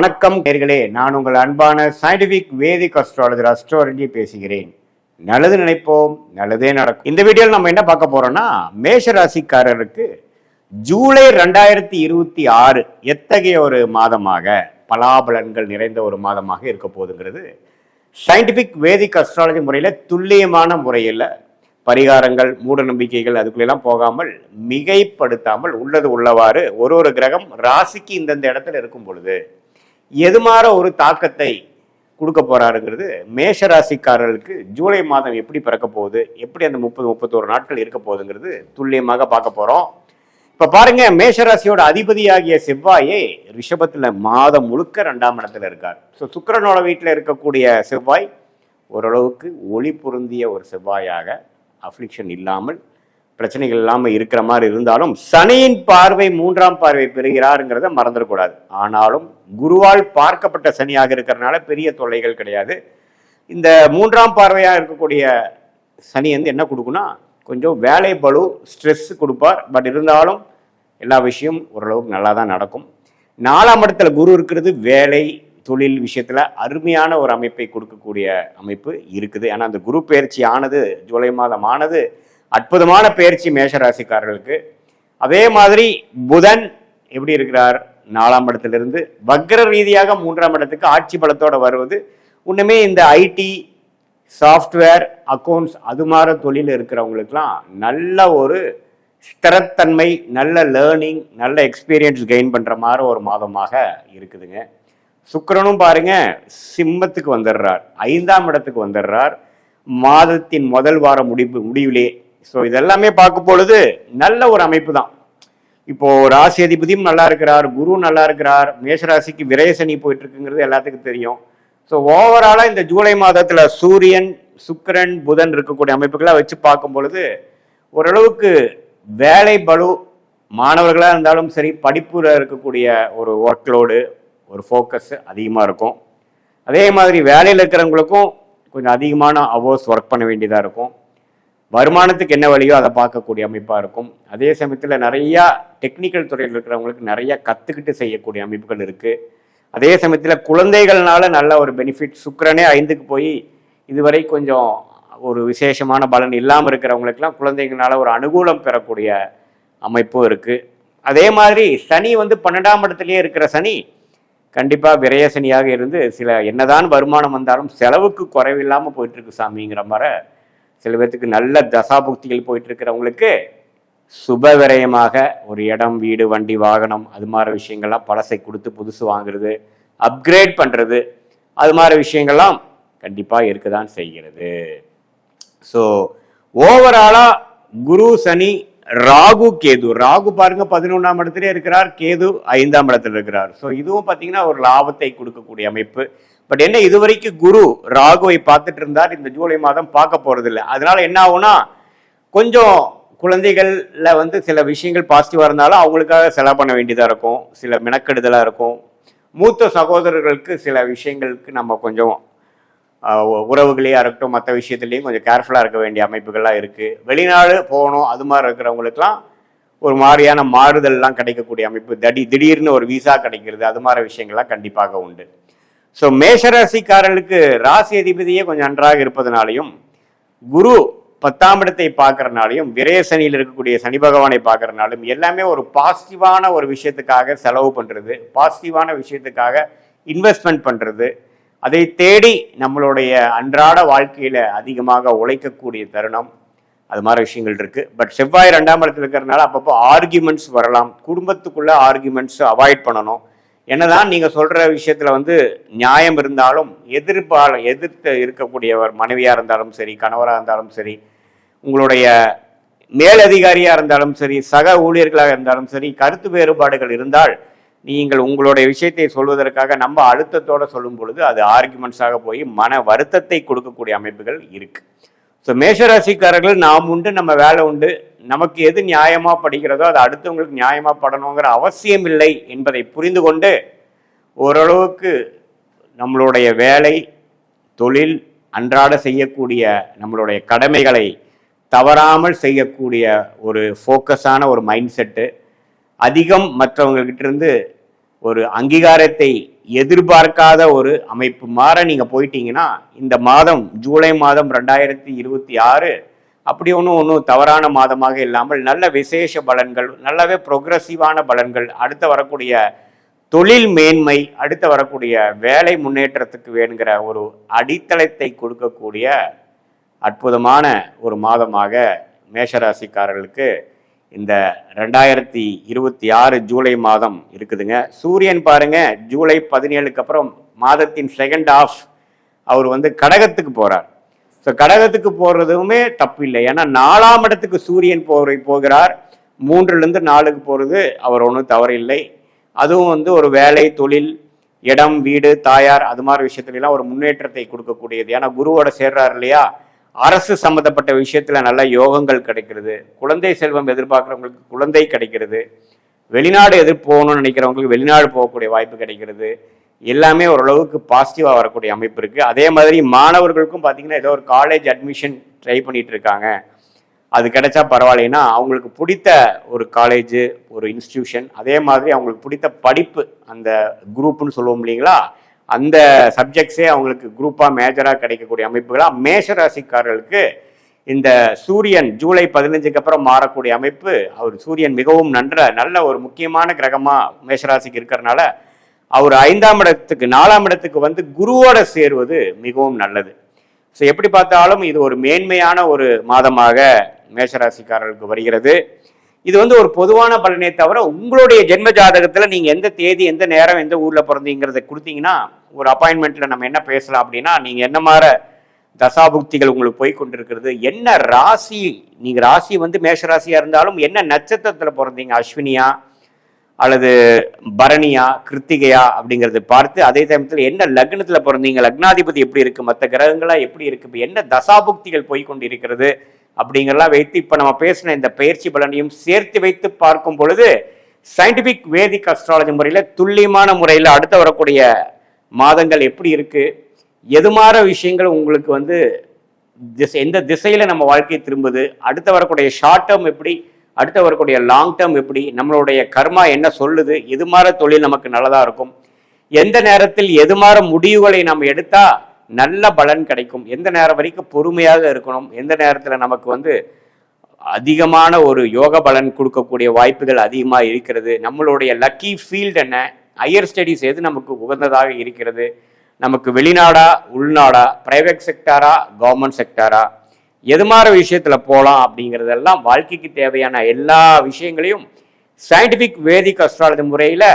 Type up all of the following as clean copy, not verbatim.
வணக்கம் நேயர்களே, நான் உங்கள் அன்பான சயின்டிபிக் வேதிக் அஸ்ட்ராலஜர் அஸ்ட்ராலஜி பேசுகிறேன். நல்லது நினைப்போம், நல்லதே நடக்கும். இந்த வீடியோவில் நம்ம என்ன பார்க்க போறோம்னா, மேஷ ராசிக்காரருக்கு ஜூலை 2026 எத்தகைய ஒரு மாதமாக, பலாபலன்கள் நிறைந்த ஒரு மாதமாக இருக்க போகுதுங்கிறது சயின்டிபிக் வேதிக் அஸ்ட்ராலஜி முறையில் துல்லியமான முறையில் பரிகாரங்கள், மூட நம்பிக்கைகள் அதுக்குள்ளெல்லாம் போகாமல் மிகைப்படுத்தாமல் உள்ளது உள்ளவாறு ஒரு கிரகம் ராசிக்கு இந்தந்த இடத்துல இருக்கும் பொழுது எது மாற ஒரு தாக்கத்தை கொடுக்க போறாருங்கிறது மேஷ ராசிக்காரர்களுக்கு ஜூலை மாதம் எப்படி பிறக்க போகுது, எப்படி அந்த 30-31 நாட்கள் இருக்க போகுதுங்கிறது துல்லியமாக பார்க்க போறோம். இப்ப பாருங்க, மேஷராசியோட அதிபதியாகிய செவ்வாயே ரிஷபத்துல மாதம் முழுக்க 2ஆம் இடத்துல இருக்கார். ஸோ சுக்கிரனோட வீட்டில் இருக்கக்கூடிய செவ்வாய் ஓரளவுக்கு ஒளி பொருந்திய ஒரு செவ்வாயாக, அஃப்ளிக்ஷன் இல்லாமல், பிரச்சனைகள் இல்லாமல் இருக்கிற மாதிரி இருந்தாலும் சனியின் பார்வை 3ஆம் பார்வை பெறுகிறாருங்கிறத மறந்துடக்கூடாது. ஆனாலும் குருவால் பார்க்கப்பட்ட சனியாக இருக்கிறதுனால பெரிய தொல்லைகள் கிடையாது. இந்த 3ஆம் பார்வையாக இருக்கக்கூடிய சனி வந்து என்ன கொடுக்குன்னா, கொஞ்சம் வேலை பளு, ஸ்ட்ரெஸ் கொடுப்பார். பட் இருந்தாலும் எல்லா விஷயம் ஓரளவுக்கு நல்லா தான் நடக்கும். 4ஆம் இடத்துல குரு இருக்கிறது வேலை தொழில் விஷயத்துல அருமையான ஒரு அமைப்பை கொடுக்கக்கூடிய அமைப்பு இருக்குது. ஏன்னா அந்த குரு பயிற்சி ஆனது, ஜூலை மாதம் ஆனது அற்புதமான பயிற்சி மேஷராசிக்காரர்களுக்கு. அதே மாதிரி புதன் எப்படி இருக்கிறார், 4ஆம் இடத்திலிருந்து வக்ர ரீதியாக 3ஆம் இடத்துக்கு ஆட்சி பலத்தோட வருவது இன்னுமே இந்த ஐடி, சாஃப்ட்வேர், அக்கௌண்ட்ஸ் அது மாதிரி தொழில் இருக்கிறவங்களுக்குலாம் நல்ல ஒரு ஸ்திரத்தன்மை, நல்ல லேர்னிங், நல்ல எக்ஸ்பீரியன்ஸ் கெயின் பண்ற மாதிரி ஒரு மாதமாக இருக்குதுங்க. சுக்கிரனும் பாருங்க சிம்மத்துக்கு வந்துடுறார், 5ஆம் இடத்துக்கு வந்துடுறார் மாதத்தின் முதல் வார முடிவிலே. ஸோ இதெல்லாமே பார்க்கும் பொழுது நல்ல ஒரு அமைப்பு தான். இப்போ ராசி அதிபதியும் நல்லா இருக்கிறார், குரு நல்லா இருக்கிறார், மேஷராசிக்கு விரயசனி போயிட்டு இருக்குங்கிறது எல்லாத்துக்கும் தெரியும். ஸோ ஓவராலா இந்த ஜூலை மாதத்துல சூரியன், சுக்கிரன், புதன் இருக்கக்கூடிய அமைப்புகளை வச்சு பார்க்கும் பொழுது ஓரளவுக்கு வேலை பளு, மாணவர்களாக இருந்தாலும் சரி, படிப்புல இருக்கக்கூடிய ஒரு ஒர்க்லோடு, ஒரு ஃபோக்கஸ் அதிகமாக இருக்கும். அதே மாதிரி வேலையில் இருக்கிறவங்களுக்கும் கொஞ்சம் அதிகமான அவர்ஸ் ஒர்க் பண்ண வேண்டியதாக இருக்கும். வருமானத்துக்கு என்ன வழியோ அதை பார்க்கக்கூடிய அமைப்பாக இருக்கும். அதே சமயத்தில் நிறையா டெக்னிக்கல் துறையில் இருக்கிறவங்களுக்கு நிறையா கற்றுக்கிட்டு செய்யக்கூடிய அமைப்புகள் இருக்குது. அதே சமயத்தில் குழந்தைகள்னால நல்ல ஒரு பெனிஃபிட். சுக்கிரனே 5க்கு போய் இதுவரை கொஞ்சம் ஒரு விசேஷமான பலன் இல்லாமல் இருக்கிறவங்களுக்கெல்லாம் குழந்தைகள்னால ஒரு அனுகூலம் பெறக்கூடிய அமைப்பும் இருக்குது. அதே மாதிரி சனி வந்து 12ஆம் இடத்துலேயே இருக்கிற சனி கண்டிப்பாக விரயசனியாக இருந்து சில என்னதான் வருமானம் வந்தாலும் செலவுக்கு குறைவில்லாமல் போயிட்டு இருக்கு சாமிங்கிற மாதிரி சில பேர்த்துக்கு நல்ல தசாபுக்திகள் போயிட்டு இருக்கிறவங்களுக்கு சுப விரயமாக ஒரு இடம், வீடு, வண்டி, வாகனம் அது மாதிரி விஷயங்கள்லாம் பழசை கொடுத்து புதுசு வாங்குறது, அப்கிரேட் பண்ணுறது, அது மாதிரி விஷயங்கள்லாம் கண்டிப்பாக இருக்குதான் செய்கிறது. ஸோ ஓவராலாக குரு, சனி, ராகு, கேது. ராகு பாருங்க 11ஆம் இடத்துல இருக்கிறார், கேது 5ஆம் இடத்துல இருக்கிறார். ஸோ இதுவும் பார்த்தீங்கன்னா ஒரு லாபத்தை கொடுக்கக்கூடிய அமைப்பு. பட் என்ன, இதுவரைக்கும் குரு ராகுவை பார்த்துட்டு இருந்தார், இந்த ஜூலை மாதம் பார்க்க போறது இல்லை. அதனால என்ன ஆகும்னா, கொஞ்சம் குழந்தைகள்ல வந்து சில விஷயங்கள் பாசிட்டிவாக இருந்தாலும் அவங்களுக்காக செலவு பண்ண வேண்டியதாக இருக்கும், சில மெனக்கெடுதலாக இருக்கும். மூத்த சகோதரர்களுக்கு சில விஷயங்களுக்கு நம்ம கொஞ்சம் உறவுகளையாக இருக்கட்டும், மற்ற விஷயத்துலையும் கொஞ்சம் கேர்ஃபுல்லாக இருக்க வேண்டிய அமைப்புகள்லாம் இருக்குது. வெளிநாடு போகணும் அது மாதிரி இருக்கிறவங்களுக்குலாம் ஒரு மாதிரியான மாறுதல்லாம் கிடைக்கக்கூடிய அமைப்பு, திடீர்னு ஒரு விசா கிடைக்கிறது, அது மாதிரி விஷயங்கள்லாம் கண்டிப்பாக உண்டு. ஸோ மேஷராசிக்காரர்களுக்கு ராசி அதிபதியே கொஞ்சம் நன்றாக இருப்பதனாலையும், குரு 10ஆம் இடத்தை பார்க்கறனாலையும், விரயசனியில் இருக்கக்கூடிய சனி பகவானை பார்க்கறனாலும் எல்லாமே ஒரு பாசிட்டிவான ஒரு விஷயத்துக்காக செலவு பண்ணுறது, பாசிட்டிவான விஷயத்துக்காக இன்வெஸ்ட்மெண்ட் பண்ணுறது, அதை தேடி நம்மளுடைய அன்றாட வாழ்க்கையில் அதிகமாக உழைக்கக்கூடிய தருணம், அது மாதிரி விஷயங்கள் இருக்குது. பட் செவ்வாய் 2ஆம் இடத்துல இருக்கிறதுனால அப்பப்போ ஆர்கியூமெண்ட்ஸ் வரலாம். குடும்பத்துக்குள்ளே ஆர்கியூமெண்ட்ஸ் அவாய்ட் பண்ணணும். என்னதான் நீங்கள் சொல்கிற விஷயத்தில் வந்து நியாயம் இருந்தாலும் எதிர்த்து இருக்கக்கூடியவர் மனைவியாக இருந்தாலும் சரி, கணவராக இருந்தாலும் சரி, உங்களுடைய மேலதிகாரியாக இருந்தாலும் சரி, சக ஊழியர்களாக இருந்தாலும் சரி, கருத்து வேறுபாடுகள் இருந்தால் நீங்கள் உங்களுடைய விஷயத்தை சொல்வதற்காக நம்ம அழுத்தத்தோடு சொல்லும் பொழுது அது ஆர்குமெண்ட்ஸாக போய் மன வருத்தத்தை கொடுக்கக்கூடிய அமைப்புகள் இருக்கு. ஸோ மேஷராசிக்காரர்கள் நாம் உண்டு, நம்ம வேலை உண்டு, நமக்கு எது நியாயமாக படுகிறதோ அது அடுத்தவங்களுக்கு நியாயமாக படணுங்கிற அவசியம் இல்லை என்பதை புரிந்து கொண்டு ஓரளவுக்கு நம்மளுடைய வேலை, தொழில், அன்றாட செய்யக்கூடிய நம்மளுடைய கடமைகளை தவறாமல் செய்யக்கூடிய ஒரு ஃபோக்கஸான ஒரு மைண்ட் செட்டு, அதிகம் மற்றவங்ககிட்ட இருந்து ஒரு அங்கீகாரத்தை எதிர்பார்க்காத ஒரு அமைப்பு மாற நீங்க போயிட்டீங்கன்னா இந்த மாதம் ஜூலை மாதம் 2026 அப்படி ஒன்றும் தவறான மாதமாக இல்லாமல் நல்ல விசேஷ பலன்கள், நல்லாவே ப்ரொக்ரெசிவான பலன்கள், அடுத்து வரக்கூடிய தொழில் மேன்மை, அடுத்து வரக்கூடிய வேலை முன்னேற்றத்துக்கு வேணுங்கிற ஒரு அடித்தளத்தை கொடுக்கக்கூடிய அற்புதமான ஒரு மாதமாக மேஷராசிக்காரர்களுக்கு இந்த 2026 ஜூலை மாதம் இருக்குதுங்க. சூரியன் பாருங்க, ஜூலை 17க்கு அப்புறம் மாதத்தின் செகண்ட் ஆஃப் அவர் கடகத்துக்கு போறார். ஸோ கடகத்துக்கு போறதுமே தப்பு இல்லை, ஏன்னா 4ஆம் இடத்துக்கு சூரியன் போகிறார். 3லேருந்து 4க்கு போறது அவர் ஒன்றும் தவறு இல்லை. அதுவும் ஒரு வேலை, தொழில், இடம், வீடு, தாயார், அது மாதிரி விஷயத்துலாம் ஒரு முன்னேற்றத்தை கொடுக்கக்கூடியது. ஏன்னா குருவோட சேர்றாரு இல்லையா, அரசு சம்மந்தப்பட்ட விஷயத்துல நல்ல யோகங்கள் கிடைக்கிறது. குழந்தை செல்வம் எதிர்பார்க்குறவங்களுக்கு குழந்தை கிடைக்கிறது. வெளிநாடு போகணும்னு நினைக்கிறவங்களுக்கு வெளிநாடு போகக்கூடிய வாய்ப்பு கிடைக்கிறது. எல்லாமே ஓரளவுக்கு பாசிட்டிவாக வரக்கூடிய அமைப்பு இருக்குது. அதே மாதிரி மாணவர்களுக்கும் பார்த்தீங்கன்னா ஏதோ ஒரு காலேஜ் அட்மிஷன் ட்ரை பண்ணிட்டு இருக்காங்க, அது கிடைச்சா பரவாயில்லைன்னா அவங்களுக்கு பிடித்த ஒரு காலேஜு, ஒரு இன்ஸ்டிடியூஷன், அதே மாதிரி அவங்களுக்கு பிடித்த படிப்பு, அந்த குரூப்னு சொல்லுவோம் இல்லைங்களா, அந்த சப்ஜெக்ட்ஸே அவங்களுக்கு குரூப்பாக மேஜராக கிடைக்கக்கூடிய அமைப்புகளாக மேஷராசிக்காரர்களுக்கு இந்த சூரியன் ஜூலை 15க்கு அப்புறம் மாறக்கூடிய அமைப்பு. அவர் சூரியன் மிகவும் நல்ல ஒரு முக்கியமான கிரகமாக மேஷராசிக்கு இருக்கிறனால அவர் 5ஆம் இடத்துக்கு 4ஆம் இடத்துக்கு குருவோட சேருவது மிகவும் நல்லது. ஸோ எப்படி பார்த்தாலும் இது ஒரு மேன்மையான ஒரு மாதமாக மேஷராசிக்காரர்களுக்கு வருகிறது. இது ஒரு பொதுவான பலனே தவிர உங்களுடைய ஜென்ம ஜாதகத்தில் நீங்கள் எந்த தேதி, எந்த நேரம், எந்த ஊரில் பிறந்தீங்கிறத கொடுத்தீங்கன்னா ஒரு அப்பாயின்மெண்ட்டில் நம்ம என்ன பேசலாம் அப்படின்னா, நீங்கள் என்ன மாதிரி தசாபுக்திகள் உங்களுக்கு போய் கொண்டிருக்கிறது, என்ன ராசி, நீங்கள் ராசி மேஷராசியாக இருந்தாலும் என்ன நட்சத்திரத்தில் பிறந்தீங்க, அஸ்வினியா அல்லது பரணியா, கிருத்திகையா அப்படிங்கிறது பார்த்து, அதே சமயத்தில் என்ன லக்னத்தில் பிறந்தீங்க, லக்னாதிபதி எப்படி இருக்கு, மற்ற கிரகங்களாக எப்படி இருக்கு, இப்போ என்ன தசாபுக்திகள் போய்கொண்டு இருக்கிறது அப்படிங்கிறலாம் வைத்து இப்போ நம்ம பேசின இந்த பயிற்சி பலனையும் சேர்த்து வைத்து பார்க்கும் பொழுது சயின்டிபிக் வேதிக் அஸ்ட்ராலஜி முறையில் துல்லியமான முறையில் அடுத்து வரக்கூடிய மாதங்கள் எப்படி இருக்கு, எது மாதிரி விஷயங்கள் உங்களுக்கு எந்த திசையில நம்ம வாழ்க்கை திரும்புது, அடுத்து வரக்கூடிய ஷார்ட் டேர்ம் எப்படி, அடுத்து வரக்கூடிய லாங் டேர்ம் எப்படி, நம்மளுடைய கர்மா என்ன சொல்லுது, எது மாதிரி தொழில் நமக்கு நல்லதா இருக்கும், எந்த நேரத்தில் எது மாதிரி முடிவுகளை நம்ம எடுத்தா நல்ல பலன் கிடைக்கும், எந்த நேரம் வரைக்கும் பொறுமையாக இருக்கணும், எந்த நேரத்தில் நமக்கு அதிகமான ஒரு யோக பலன் கொடுக்கக்கூடிய வாய்ப்புகள் அதிகமாக இருக்கிறது, நம்மளுடைய லக்கி ஃபீல்டு என்ன, ஹையர் ஸ்டடீஸ் எது நமக்கு உகந்ததாக இருக்கிறது, நமக்கு வெளிநாடா, உள்நாடா, பிரைவேட் செக்டாரா, கவர்மெண்ட் செக்டாரா, எது மாதிரி விஷயத்தில் போகலாம் அப்படிங்கிறதெல்லாம் வாழ்க்கைக்கு தேவையான எல்லா விஷயங்களையும் சயின்டிஃபிக் வேதிக் அஸ்ட்ராலஜி முறையில்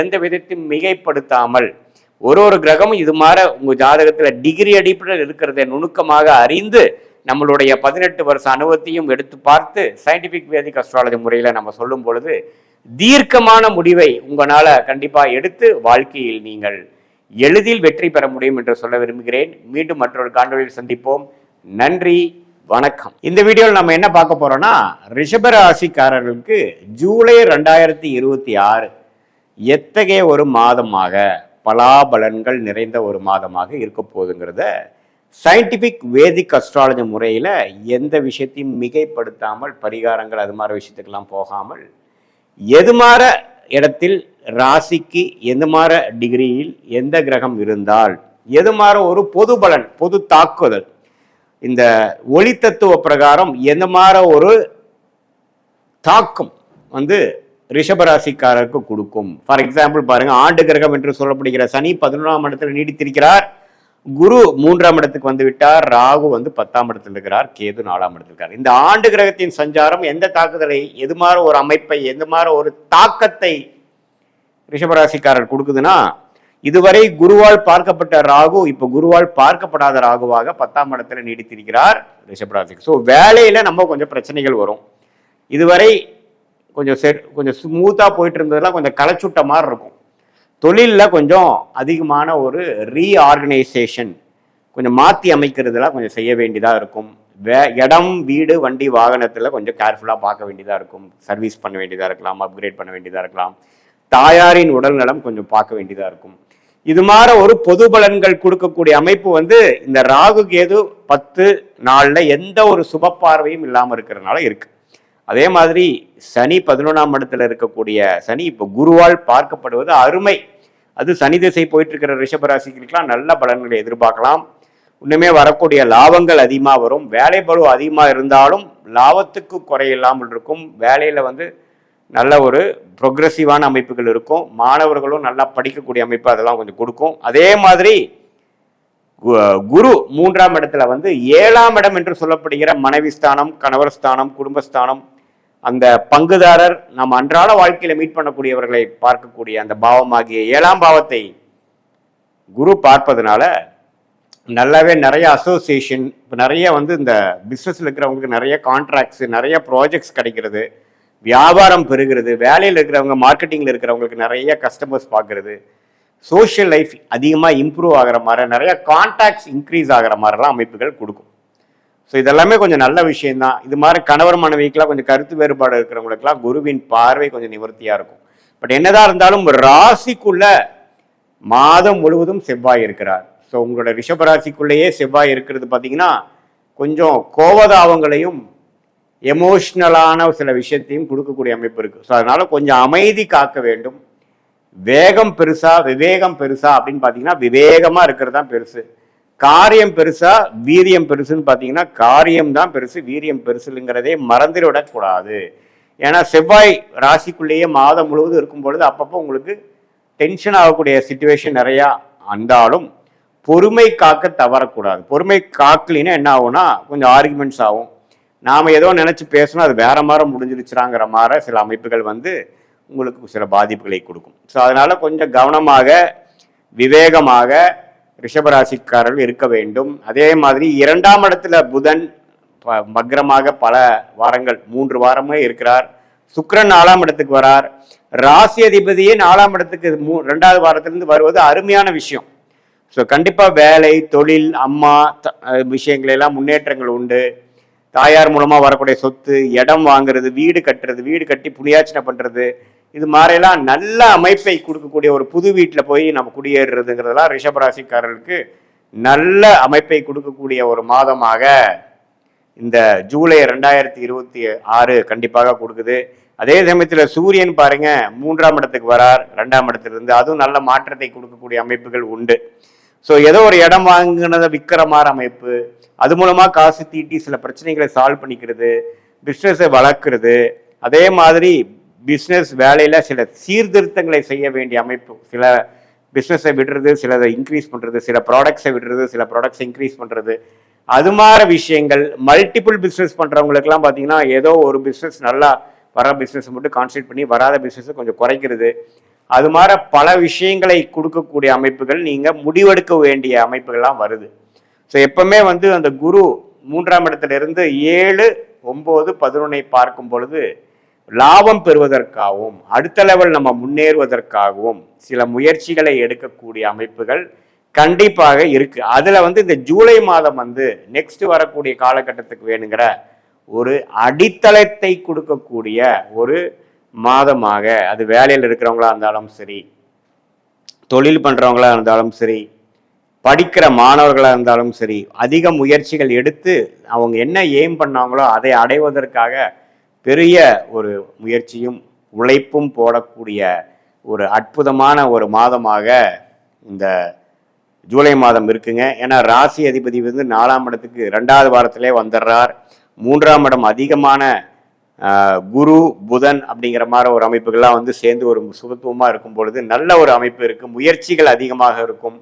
எந்த விதத்தையும் மிகைப்படுத்தாமல் ஒரு கிரகமும் இது மாதிரி உங்கள் ஜாதகத்தில் டிகிரி அடிப்படையில் இருக்கிறத நுணுக்கமாக அறிந்து நம்மளுடைய 18 வருஷ அனுபவத்தையும் எடுத்து பார்த்து சயின்டிஃபிக் வேதிக் அஸ்ட்ராலஜி முறையில் நம்ம சொல்லும் பொழுது தீர்க்கமான முடிவை உங்களால் கண்டிப்பாக எடுத்து வாழ்க்கையில் நீங்கள் எளிதில் வெற்றி பெற முடியும் என்று சொல்ல விரும்புகிறேன். மீண்டும் மற்றொரு காணொளியில் சந்திப்போம். நன்றி, வணக்கம். இந்த வீடியோவில் நம்ம என்ன பார்க்க போறோம்னா, ரிஷபராசிக்காரர்களுக்கு ஜூலை 2026 எத்தகைய ஒரு மாதமாக, பலாபலன்கள் நிறைந்த ஒரு மாதமாக இருக்க போகுதுங்கிறத சயின்டிஃபிக் வேதிக் அஸ்ட்ராலஜி முறையில் எந்த விஷயத்தையும் மிகைப்படுத்தாமல், பரிகாரங்கள் அது மாதிரி விஷயத்துக்கெல்லாம் போகாமல், எது மாற இடத்தில் ராசிக்கு எந்த மாற டிகிரியில் எந்த கிரகம் இருந்தால் எது மாற ஒரு பொது பலன், பொது தாக்குதல், இந்த ஒளி தத்துவ பிரகாரம் எந்த மாதிரி ஒரு தாக்கம் ரிஷபராசிக்காரருக்கு கொடுக்கும். ஃபார் எக்ஸாம்பிள் பாருங்க, ஆண்டு கிரகம் என்று சொல்லப்படுகிற சனி 11ஆம் இடத்துல நீடித்திருக்கிறார், குரு 3ஆம் இடத்துக்கு விட்டார், ராகு 10ஆம் இடத்துல இருக்கிறார், கேது 4ஆம் இடத்துல இருக்கார். இந்த ஆண்டு கிரகத்தின் சஞ்சாரம் எந்த தாக்குதலை, எது மாதிரி ஒரு அமைப்பை, எந்த மாதிரி ஒரு தாக்கத்தை ரிஷபராசிக்காரர் கொடுக்குதுன்னா, இதுவரை குருவால் பார்க்கப்பட்ட ராகு இப்போ குருவால் பார்க்கப்படாத ராகுவாக 10ஆம் இடத்துல நீடித்திருக்கிறார் ரிஷபராசிக்கு. ஸோ வேலையில நம்ம கொஞ்சம் பிரச்சனைகள் வரும். இதுவரை கொஞ்சம் ஸ்மூத்தா போயிட்டு இருந்ததெல்லாம் கொஞ்சம் களைச்சுட்ட மாதிரி இருக்கும். தொழிலில் கொஞ்சம் அதிகமான ஒரு ரீஆர்கனைசேஷன், கொஞ்சம் மாற்றி அமைக்கிறதுலாம் கொஞ்சம் செய்ய வேண்டியதாக இருக்கும். இடம், வீடு, வண்டி, வாகனத்தில் கொஞ்சம் கேர்ஃபுல்லாக பார்க்க வேண்டியதாக இருக்கும். சர்வீஸ் பண்ண வேண்டியதாக இருக்கலாம், அப்கிரேட் பண்ண வேண்டியதாக இருக்கலாம். தாயாரின் உடல் நலம் கொஞ்சம் பார்க்க வேண்டியதாக இருக்கும். இது மாதிரி ஒரு பொது பலன்கள் கொடுக்கக்கூடிய அமைப்பு இந்த ராகு கேது 10 நாளில் எந்த ஒரு சுப பார்வையும் இல்லாமல் இருக்கிறதுனால இருக்கு. அதே மாதிரி சனி 11ஆம் இடத்துல இருக்கக்கூடிய சனி இப்போ குருவால் பார்க்கப்படுவது அருமை. அது சனி திசை போயிட்டு இருக்கிற ரிஷபராசிகளுக்கெல்லாம் நல்ல பலன்களை எதிர்பார்க்கலாம். இன்னுமே வரக்கூடிய லாபங்கள் அதிகமாக வரும். வேலை பளு அதிகமாக இருந்தாலும் லாபத்துக்கு குறையில்லாமல் இருக்கும். வேலையில் வந்து நல்ல ஒரு ப்ரொக்ரெசிவான அமைப்புகள் இருக்கும். மாணவர்களும் நல்லா படிக்கக்கூடிய அமைப்பு அதெல்லாம் கொஞ்சம் கொடுக்கும். அதே மாதிரி குரு 3ஆம் இடத்துல வந்து 7ஆம் இடம் என்று சொல்லப்படுகிற மனைவி ஸ்தானம், கணவர் ஸ்தானம், குடும்பஸ்தானம், அந்த பங்குதாரர் நம்ம அன்றாட வாழ்க்கையில மீட் பண்ணக்கூடியவர்களை பார்க்கக்கூடிய அந்த பாவமாகிய 7ஆம் பாவத்தை குரு பார்ப்பதனால நல்லாவே நிறைய அசோசியேஷன், இப்போ நிறைய வந்து இந்த பிஸ்னஸில் இருக்கிறவங்களுக்கு நிறைய கான்ட்ராக்ட்ஸ், நிறைய ப்ராஜெக்ட்ஸ் கிடைக்கிறது, வியாபாரம் பெறுகிறது, வேலையில் இருக்கிறவங்க மார்க்கெட்டிங்கில் இருக்கிறவங்களுக்கு நிறைய கஸ்டமர்ஸ் பார்க்கறது, சோஷியல் லைஃப் அதிகமாக இம்ப்ரூவ் ஆகிற மாதிரி, நிறைய கான்டாக்ட்ஸ் இன்க்ரீஸ் ஆகிற மாதிரிலாம் அமைப்புகள் கொடுக்கும். ஸோ இதெல்லாமே கொஞ்சம் நல்ல விஷயம்தான். இது மாதிரி கணவர் மனைவிக்கெலாம் கொஞ்சம் கருத்து வேறுபாடு இருக்கிறவங்களுக்குலாம் குருவின் பார்வை கொஞ்சம் நிவர்த்தியாக இருக்கும். பட் என்னதான் இருந்தாலும் ராசிக்குள்ள மாதம் முழுவதும் செவ்வாய் இருக்கிறார். ஸோ உங்களோட ரிஷபராசிக்குள்ளேயே செவ்வாய் இருக்கிறது பார்த்தீங்கன்னா கொஞ்சம் கோபதாபங்களையும் எமோஷ்னலான சில விஷயத்தையும் கொடுக்கக்கூடிய அமைப்பு இருக்குது. ஸோ அதனால கொஞ்சம் அமைதி காக்க வேண்டும். வேகம் பெருசா விவேகம் பெருசா அப்படின்னு பார்த்தீங்கன்னா விவேகமாக இருக்கிறது தான் பெருசு. காரியம் பெருசா வீரியம் பெருசுன்னு பார்த்தீங்கன்னா காரியம் தான் பெருசு, வீரியம் பெருசுங்கிறதே மறந்துவிடக்கூடாது. ஏன்னா செவ்வாய் ராசிக்குள்ளேயே மாதம் முழுவதும் இருக்கும் பொழுது அப்பப்போ உங்களுக்கு டென்ஷன் ஆகக்கூடிய சிச்சுவேஷன் நிறையா இருந்தாலும் பொறுமை காக்க தவறக்கூடாது. பொறுமை காக்கலின்னா என்ன ஆகும்னா கொஞ்சம் ஆர்குமெண்ட்ஸ் ஆகும். நாம் ஏதோ நினச்சி பேசணும், அது வேற மாதிரி முடிஞ்சிருச்சுறாங்கிற மாதிரி சில அமைப்புகள் வந்து உங்களுக்கு சில பாதிப்புகளை கொடுக்கும். ஸோ அதனால கொஞ்சம் கவனமாக விவேகமாக ரிஷபராசிக்காரர்கள் இருக்க வேண்டும். அதே மாதிரி 2ஆம் இடத்துல புதன் வக்ரமாக பல வாரங்கள் 3 வாரமே இருக்கிறார். சுக்கிரன் 4ஆம் இடத்துக்கு வரார். ராசி அதிபதியே 4ஆம் இடத்துக்கு 2வது வாரத்திலிருந்து வருவது அருமையான விஷயம். ஸோ கண்டிப்பாக வேலை, தொழில், அம்மா விஷயங்கள் எல்லாம் முன்னேற்றங்கள் உண்டு. தாயார் மூலமாக வரக்கூடிய சொத்து, இடம் வாங்குறது, வீடு கட்டுறது, வீடு கட்டி புண்ணியாச்சனை பண்ணுறது, இது மாதிரிலாம் நல்ல அமைப்பை கொடுக்கக்கூடிய ஒரு புது வீட்டில் போய் நம்ம குடியேறுறதுங்கிறதெல்லாம் ரிஷபராசிக்காரர்களுக்கு நல்ல அமைப்பை கொடுக்கக்கூடிய ஒரு மாதமாக இந்த ஜூலை 2026 கண்டிப்பாக கொடுக்குது. அதே சமயத்தில் சூரியன் பாருங்க 3ஆம் இடத்துக்கு வரார் 2ஆம் இடத்திலிருந்து, அதுவும் நல்ல மாற்றத்தை கொடுக்கக்கூடிய அமைப்புகள் உண்டு. ஸோ ஏதோ ஒரு இடம் வாங்கினதை விற்கிற மாதிரி அமைப்பு, அது மூலமாக காசு தீட்டி சில பிரச்சனைகளை சால்வ் பண்ணிக்கிறது, பிஸ்னஸை வளர்க்குறது, அதே மாதிரி பிஸ்னஸ் வேலையில் சில சீர்திருத்தங்களை செய்ய வேண்டிய அமைப்பு, சில பிஸ்னஸை விடுறது, சிலதை இன்க்ரீஸ் பண்ணுறது, சில ப்ராடக்ட்ஸை விடுறது, சில ப்ராடக்ட்ஸை இன்க்ரீஸ் பண்ணுறது, அது மாதிரி விஷயங்கள். மல்டிபிள் பிஸ்னஸ் பண்ணுறவங்களுக்குலாம் பார்த்தீங்கன்னா ஏதோ ஒரு பிஸ்னஸ் நல்லா வர பிஸ்னஸை மட்டும் கான்சன்ட்ரேட் பண்ணி வராத பிஸ்னஸை கொஞ்சம் குறைக்கிறது, அது மாதிரி பல விஷயங்களை கொடுக்கக்கூடிய அமைப்புகள் நீங்கள் முடிவெடுக்க வேண்டிய அமைப்புகள்லாம் வருது. ஸோ எப்பவுமே வந்து அந்த குரு 3ஆம் இடத்துல இருந்து 7, 9, 11 பார்க்கும் பொழுது லாபம் பெறுவதற்காகவும் அடுத்த லெவல் நம்ம முன்னேறுவதற்காகவும் சில முயற்சிகளை எடுக்கக்கூடிய அமைப்புகள் கண்டிப்பாக இருக்கு. அதுல வந்து இந்த ஜூலை மாதம் வந்து நெக்ஸ்ட் வரக்கூடிய காலகட்டத்துக்கு வேணுங்கிற ஒரு அடித்தளத்தை கொடுக்கக்கூடிய ஒரு மாதமாக, அது வேலையில் இருக்கிறவங்களா இருந்தாலும் சரி, தொழில் பண்றவங்களா இருந்தாலும் சரி, படிக்கிற மாணவர்களாக இருந்தாலும் சரி, அதிக முயற்சிகள் எடுத்து அவங்க என்ன எய்ம் பண்ணாங்களோ அதை அடைவதற்காக பெரிய ஒரு முயற்சியும் உழைப்பும் போடக்கூடிய ஒரு அற்புதமான ஒரு மாதமாக இந்த ஜூலை மாதம் இருக்குங்க. ஏன்னா ராசி அதிபதி வந்து 4ஆம் இடத்துக்கு 2வது வாரத்திலே வந்துடுறார். 3ஆம் இடம் அதிகமான குரு புதன் அப்படிங்கிற மாதிரி ஒரு அமைப்புகள்லாம் வந்து சேர்ந்து ஒரு சுபத்துவமாக இருக்கும் பொழுது நல்ல ஒரு அமைப்பு இருக்குது. முயற்சிகள் அதிகமாக இருக்கும்.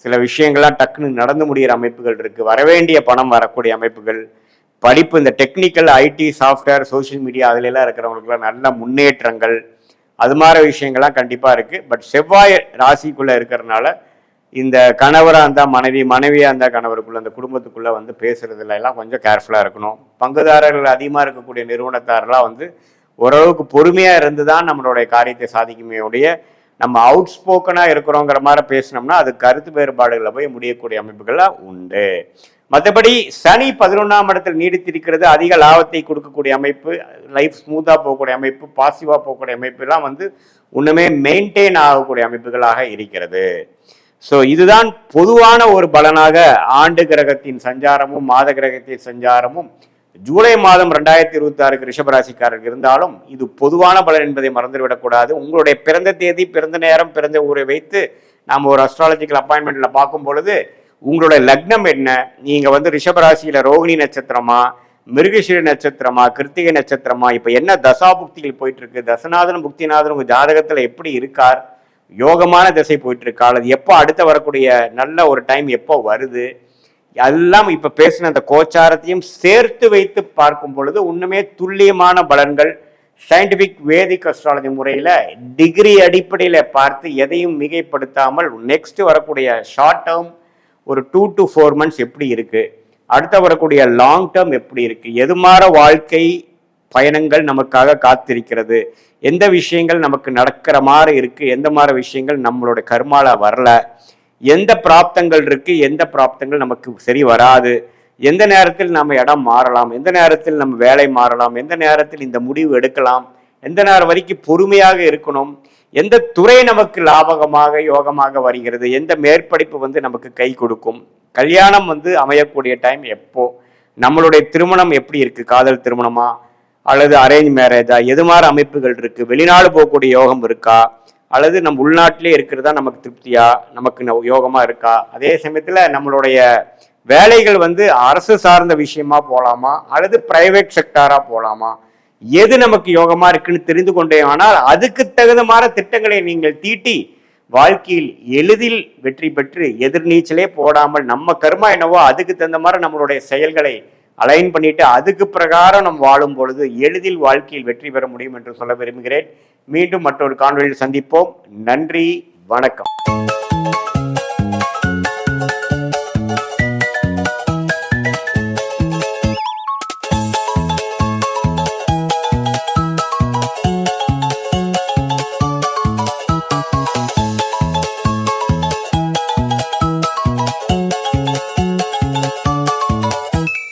சில விஷயங்கள்லாம் டக்குன்னு நடந்து முடிகிற அமைப்புகள் இருக்குது. வரவேண்டிய பணம் வரக்கூடிய அமைப்புகள், படிப்பு, இந்த technical, IT, software, social media அதிலெல்லாம் இருக்கிறவங்களுக்குலாம் நல்ல முன்னேற்றங்கள், அது மாதிரி விஷயங்கள்லாம் கண்டிப்பாக இருக்குது. பட் செவ்வாய் ராசிக்குள்ளே இருக்கிறதுனால இந்த கணவராக இருந்தால் மனைவி, மனைவியாக இருந்தால் கணவருக்குள்ள, அந்த குடும்பத்துக்குள்ளே வந்து பேசுறதுல எல்லாம் கொஞ்சம் கேர்ஃபுல்லாக இருக்கணும். பங்குதாரர்கள் அதிகமாக இருக்கக்கூடிய நிறுவனத்தாரெல்லாம் வந்து ஓரளவுக்கு பொறுமையாக இருந்து தான் நம்மளுடைய காரியத்தை சாதிக்குமே உடைய, நம்ம அவுட் ஸ்போக்கனாக இருக்கிறோங்கிற மாதிரி பேசினோம்னா அது கருத்து வேறுபாடுகளை போய் முடியக்கூடிய அமைப்புகள்லாம் உண்டு. மற்றபடி சனி 11ஆம் இடத்தில் நீடித்திருக்கிறது, அதிக லாபத்தை கொடுக்கக்கூடிய அமைப்பு, லைஃப் ஸ்மூத்தாக போகக்கூடிய அமைப்பு, பாசிட்டிவாக போகக்கூடிய அமைப்பு எல்லாம் வந்து ஒன்றுமே மெயின்டைன் ஆகக்கூடிய அமைப்புகளாக இருக்கிறது. ஸோ இதுதான் பொதுவான ஒரு பலனாக ஆண்டு கிரகத்தின் சஞ்சாரமும் மாத கிரகத்தின் சஞ்சாரமும் ஜூலை மாதம் 2026 ரிஷபராசிக்காரர்கள் இருந்தாலும் இது பொதுவான பலன் என்பதை மறந்துவிடக்கூடாது. உங்களுடைய பிறந்த தேதி, பிறந்த நேரம், பிறந்த ஊரை வைத்து நாம் ஒரு அஸ்ட்ராலஜிக்கல் அப்பாயின்மெண்ட்ல பார்க்கும் பொழுது உங்களுடைய லக்னம் என்ன, நீங்க ரிஷபராசியில ரோகிணி நட்சத்திரமா, மிருகஷீர நட்சத்திரமா, கிருத்திகை நட்சத்திரமா, இப்ப என்ன தசாபுக்திகள் போயிட்டு இருக்கு, தசநாதனும் புக்திநாதனும் உங்க ஜாதகத்துல எப்படி இருக்கார், யோகமான திசை போயிட்டு இருக்கா, அது எப்போ அடுத்த வரக்கூடிய நல்ல ஒரு டைம் எப்போ வருது, எல்லாம் இப்ப பேசின அந்த கோச்சாரத்தையும் சேர்த்து வைத்து பார்க்கும் பொழுது உண்மையே துல்லியமான பலன்கள் சயின்டிபிக் வேதிக் அஸ்ட்ராலஜி முறையில டிகிரி அடிப்படையில பார்த்து எதையும் மிகைப்படுத்தாமல் நெக்ஸ்ட் வரக்கூடிய ஷார்ட் டேர்ம் ஒரு 2 to 4 months எப்படி இருக்கு, அடுத்த வரக்கூடிய லாங் டேர்ம் எப்படி இருக்கு, எதுமாற வாழ்க்கை பயணங்கள் நமக்காக காத்திருக்கிறது, எந்த விஷயங்கள் நமக்கு நடக்கிற மாதிரி இருக்கு, எந்த மாதிரி விஷயங்கள் நம்மளோட கர்மால வரல, எந்த பிராப்தங்கள் இருக்கு, எந்த பிராப்தங்கள் நமக்கு சரி வராது, எந்த நேரத்தில் நம்ம இடம் மாறலாம், எந்த நேரத்தில் நம்ம வேலை மாறலாம், எந்த நேரத்தில் இந்த முடிவு எடுக்கலாம், எந்த நேரம் வரைக்கும் பொறுமையாக இருக்கணும், எந்த துறை நமக்கு லாபகமாக யோகமாக வருகிறது, எந்த மேற்படிப்பு நமக்கு கை கொடுக்கும், கல்யாணம் அமையக்கூடிய டைம் எப்போ, நம்மளுடைய திருமணம் எப்படி இருக்கு, காதல் திருமணமா அல்லது அரேஞ்ச் மேரேஜா, எது மாதிரி அமைப்புகள் இருக்கு, வெளிநாடு போகக்கூடிய யோகம் இருக்கா, அல்லது நம்ம உள்நாட்டிலே இருக்கிறதா நமக்கு திருப்தியா, நமக்கு யோகமா இருக்கா, அதே சமயத்துல நம்மளுடைய வேலைகள் அரசு சார்ந்த விஷயமா போலாமா அல்லது பிரைவேட் செக்டாரா போலாமா, எது நமக்கு யோகமா இருக்குன்னு தெரிந்து கொண்டே ஆனால் அதுக்கு தகுந்த மாதிரி திட்டங்களை நீங்கள் தீட்டி வாழ்க்கையில் எளிதில் வெற்றி பெற்று எதிர்நீச்சலே போடாமல் நம்ம கர்மா என்னவோ அதுக்கு தகுந்த மாதிரி நம்மளுடைய செயல்களை அலைன் பண்ணிட்டு அதுக்கு பிரகாரம் நம்ம வாழும் பொழுது எளிதில் வாழ்க்கையில் வெற்றி பெற முடியும் என்று சொல்ல விரும்புகிறேன். மீண்டும் மற்றொரு காணொளியில் சந்திப்போம். நன்றி, வணக்கம்.